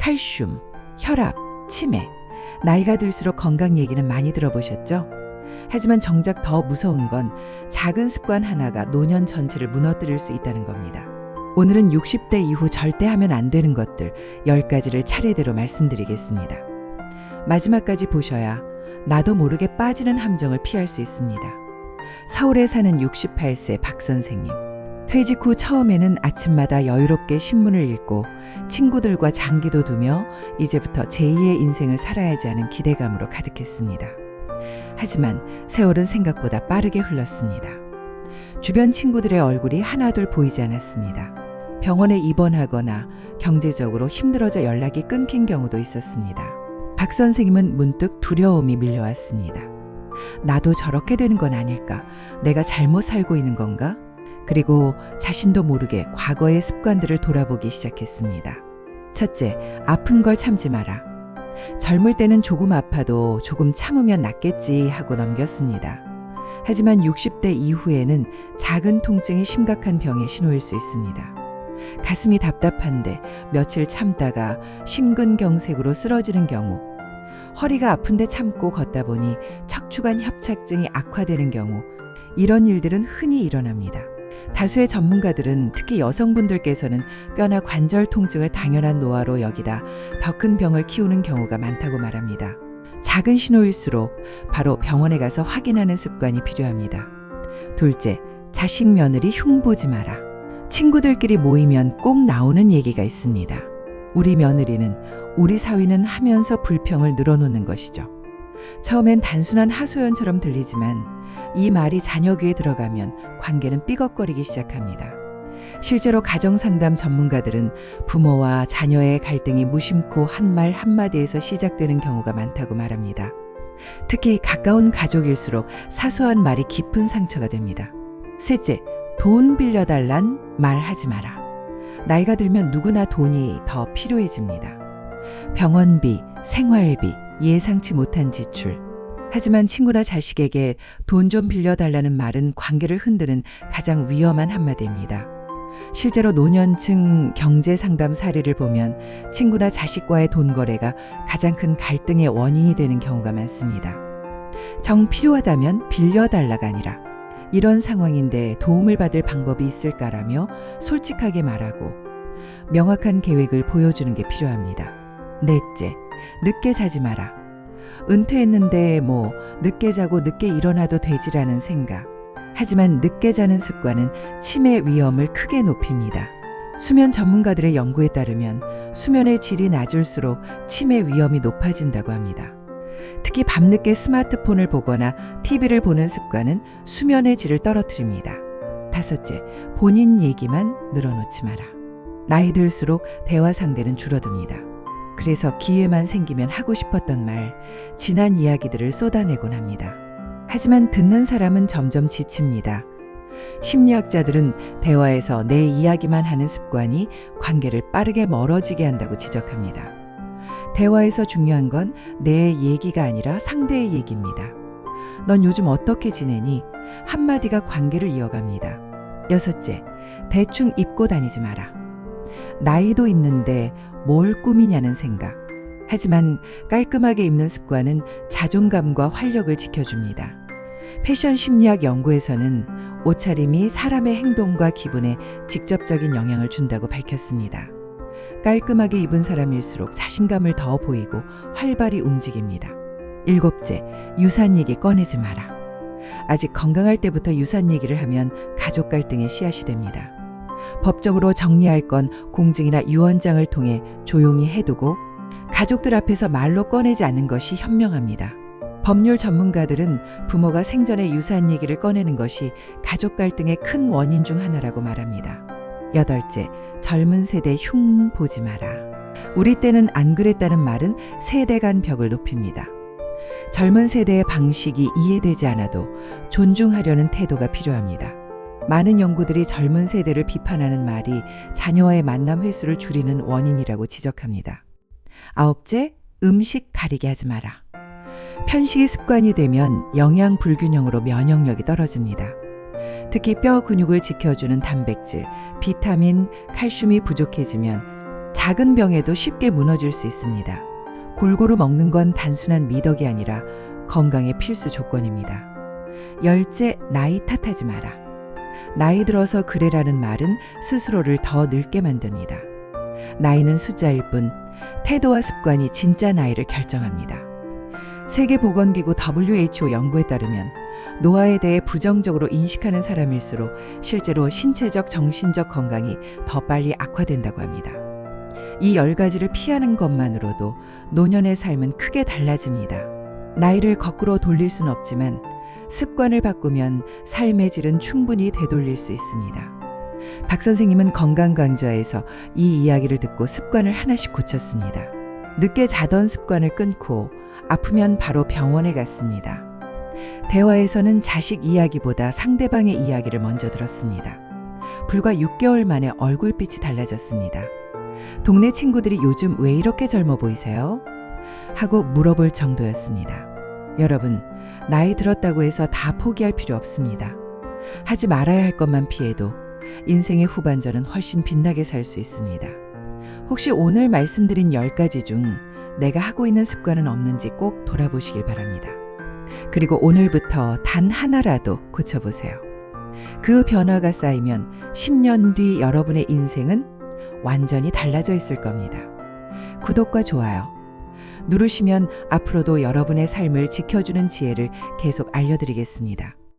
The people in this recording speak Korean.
칼슘, 혈압, 치매. 나이가 들수록 건강 얘기는 많이 들어보셨죠? 하지만 정작 더 무서운 건 작은 습관 하나가 노년 전체를 무너뜨릴 수 있다는 겁니다. 오늘은 60대 이후 절대 하면 안 되는 것들 10가지를 차례대로 말씀드리겠습니다. 마지막까지 보셔야 나도 모르게 빠지는 함정을 피할 수 있습니다. 서울에 사는 68세 박 선생님. 퇴직 후 처음에는 아침마다 여유롭게 신문을 읽고 친구들과 장기도 두며 이제부터 제2의 인생을 살아야지 하는 기대감으로 가득했습니다. 하지만 세월은 생각보다 빠르게 흘렀습니다. 주변 친구들의 얼굴이 하나둘 보이지 않았습니다. 병원에 입원하거나 경제적으로 힘들어져 연락이 끊긴 경우도 있었습니다. 박 선생님은 문득 두려움이 밀려왔습니다. 나도 저렇게 되는 건 아닐까? 내가 잘못 살고 있는 건가? 그리고 자신도 모르게 과거의 습관들을 돌아보기 시작했습니다. 첫째, 아픈 걸 참지 마라. 젊을 때는 조금 아파도 조금 참으면 낫겠지 하고 넘겼습니다. 하지만 60대 이후에는 작은 통증이 심각한 병의 신호일 수 있습니다. 가슴이 답답한데 며칠 참다가 심근경색으로 쓰러지는 경우, 허리가 아픈데 참고 걷다 보니 척추관 협착증이 악화되는 경우, 이런 일들은 흔히 일어납니다. 다수의 전문가들은 특히 여성분들께서는 뼈나 관절 통증을 당연한 노화로 여기다 더 큰 병을 키우는 경우가 많다고 말합니다. 작은 신호일수록 바로 병원에 가서 확인하는 습관이 필요합니다. 둘째, 자식 며느리 흉보지 마라. 친구들끼리 모이면 꼭 나오는 얘기가 있습니다. 우리 며느리는, 우리 사위는 하면서 불평을 늘어놓는 것이죠. 처음엔 단순한 하소연처럼 들리지만 이 말이 자녀 귀에 들어가면 관계는 삐걱거리기 시작합니다. 실제로 가정상담 전문가들은 부모와 자녀의 갈등이 무심코 한 말 한마디에서 시작되는 경우가 많다고 말합니다. 특히 가까운 가족일수록 사소한 말이 깊은 상처가 됩니다. 셋째, 돈 빌려달란 말 하지 마라. 나이가 들면 누구나 돈이 더 필요해집니다. 병원비, 생활비, 예상치 못한 지출. 하지만 친구나 자식에게 돈 좀 빌려달라는 말은 관계를 흔드는 가장 위험한 한마디입니다. 실제로 노년층 경제상담 사례를 보면 친구나 자식과의 돈 거래가 가장 큰 갈등의 원인이 되는 경우가 많습니다. 정 필요하다면 빌려달라가 아니라 이런 상황인데 도움을 받을 방법이 있을까라며 솔직하게 말하고 명확한 계획을 보여주는 게 필요합니다. 넷째, 늦게 자지 마라. 은퇴했는데 뭐 늦게 자고 늦게 일어나도 되지라는 생각. 하지만 늦게 자는 습관은 치매 위험을 크게 높입니다. 수면 전문가들의 연구에 따르면 수면의 질이 낮을수록 치매 위험이 높아진다고 합니다. 특히 밤늦게 스마트폰을 보거나 TV를 보는 습관은 수면의 질을 떨어뜨립니다. 다섯째, 본인 얘기만 늘어놓지 마라. 나이 들수록 대화 상대는 줄어듭니다. 그래서 기회만 생기면 하고 싶었던 말, 지난 이야기들을 쏟아내곤 합니다. 하지만 듣는 사람은 점점 지칩니다. 심리학자들은 대화에서 내 이야기만 하는 습관이 관계를 빠르게 멀어지게 한다고 지적합니다. 대화에서 중요한 건 내 얘기가 아니라 상대의 얘기입니다. 넌 요즘 어떻게 지내니? 한마디가 관계를 이어갑니다. 여섯째, 대충 입고 다니지 마라. 나이도 있는데 뭘 꾸미냐는 생각. 하지만 깔끔하게 입는 습관은 자존감과 활력을 지켜줍니다. 패션 심리학 연구에서는 옷차림이 사람의 행동과 기분에 직접적인 영향을 준다고 밝혔습니다. 깔끔하게 입은 사람일수록 자신감을 더 보이고 활발히 움직입니다. 일곱째, 유산 얘기 꺼내지 마라. 아직 건강할 때부터 유산 얘기를 하면 가족 갈등의 씨앗이 됩니다. 법적으로 정리할 건 공증이나 유언장을 통해 조용히 해두고 가족들 앞에서 말로 꺼내지 않는 것이 현명합니다. 법률 전문가들은 부모가 생전에 유산 얘기를 꺼내는 것이 가족 갈등의 큰 원인 중 하나라고 말합니다. 여덟째, 젊은 세대 흉 보지 마라. 우리 때는 안 그랬다는 말은 세대 간 벽을 높입니다. 젊은 세대의 방식이 이해되지 않아도 존중하려는 태도가 필요합니다. 많은 연구들이 젊은 세대를 비판하는 말이 자녀와의 만남 횟수를 줄이는 원인이라고 지적합니다. 아홉째, 음식 가리게 하지 마라. 편식이 습관이 되면 영양 불균형으로 면역력이 떨어집니다. 특히 뼈 근육을 지켜주는 단백질, 비타민, 칼슘이 부족해지면 작은 병에도 쉽게 무너질 수 있습니다. 골고루 먹는 건 단순한 미덕이 아니라 건강의 필수 조건입니다. 열째, 나이 탓하지 마라. 나이 들어서 그래라는 말은 스스로를 더 늙게 만듭니다. 나이는 숫자일 뿐 태도와 습관이 진짜 나이를 결정합니다. 세계보건기구 WHO 연구에 따르면 노화에 대해 부정적으로 인식하는 사람일수록 실제로 신체적, 정신적 건강이 더 빨리 악화된다고 합니다. 이 10가지를 피하는 것만으로도 노년의 삶은 크게 달라집니다. 나이를 거꾸로 돌릴 순 없지만 습관을 바꾸면 삶의 질은 충분히 되돌릴 수 있습니다. 박 선생님은 건강강좌에서 이 이야기를 듣고 습관을 하나씩 고쳤습니다. 늦게 자던 습관을 끊고 아프면 바로 병원에 갔습니다. 대화에서는 자식 이야기보다 상대방의 이야기를 먼저 들었습니다. 불과 6개월 만에 얼굴빛이 달라졌습니다. 동네 친구들이 요즘 왜 이렇게 젊어 보이세요? 하고 물어볼 정도였습니다. 여러분, 나이 들었다고 해서 다 포기할 필요 없습니다. 하지 말아야 할 것만 피해도 인생의 후반전은 훨씬 빛나게 살 수 있습니다. 혹시 오늘 말씀드린 10가지 중 내가 하고 있는 습관은 없는지 꼭 돌아보시길 바랍니다. 그리고 오늘부터 단 하나라도 고쳐보세요. 그 변화가 쌓이면 10년 뒤 여러분의 인생은 완전히 달라져 있을 겁니다. 구독과 좋아요 누르시면 앞으로도 여러분의 삶을 지켜주는 지혜를 계속 알려드리겠습니다.